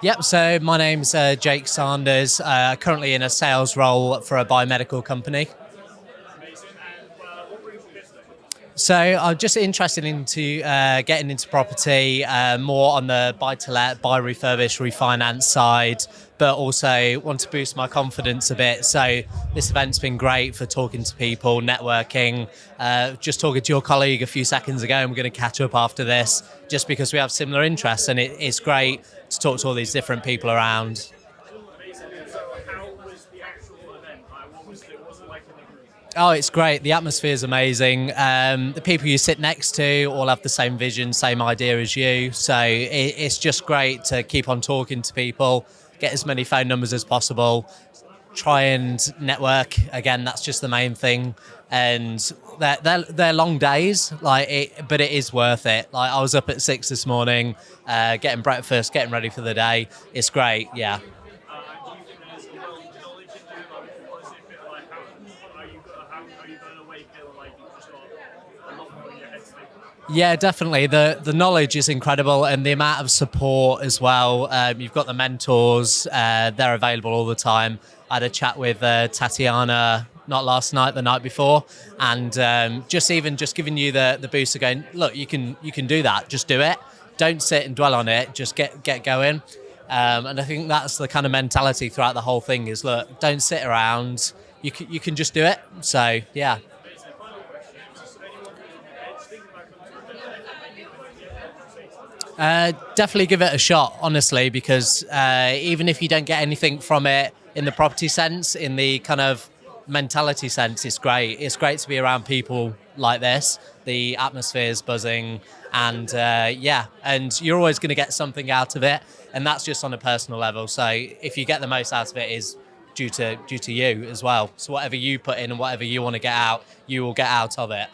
Yep, so my name's Jake Sanders, currently in a sales role for a biomedical company. Amazing. And what brings you here today? So I'm just interested into getting into property, more on the buy-to-let, buy refurbish, refinance side, but also want to boost my confidence a bit. So this event's been great for talking to people, networking. Just talking to your colleague a few seconds ago, and we're going to catch up after this, just because we have similar interests, and it's great to talk to all these different people around. Amazing. And so, how was the actual event? What was it like in the group? Oh, it's great. The atmosphere is amazing. The people you sit next to all have the same vision, same idea as you. So it's just great to keep on talking to people, get as many phone numbers as possible, try and network. Again, that's just the main thing. And they're long days, but it is worth it. Like I was up at 6 this morning, getting breakfast, getting ready for the day. It's great. Yeah. Do you think there's a wealth of knowledge in doing what is it feel like? How are you going away feeling like you've just got a lot more in your head to think about? Yeah, definitely. The knowledge is incredible, and the amount of support as well. You've got the mentors; they're available all the time. I had a chat with Tatiana not last night, the night before, and just giving you the boost of going, look, you can do that. Just do it. Don't sit and dwell on it. Just get going. And I think that's the kind of mentality throughout the whole thing. Is look, don't sit around. You can just do it. So yeah. Amazing. Final question. Just anyone who's on the edge, thinking about coming to an event like that, maybe not yet, Definitely give it a shot, honestly, because even if you don't get anything from it in the property sense, in the kind of mentality sense, it's great. It's great to be around people like this. The atmosphere's buzzing, and yeah, and you're always going to get something out of it, and that's just on a personal level. So if you get the most out of it, is due to you as well. So whatever you put in and whatever you want to get out, you will get out of it.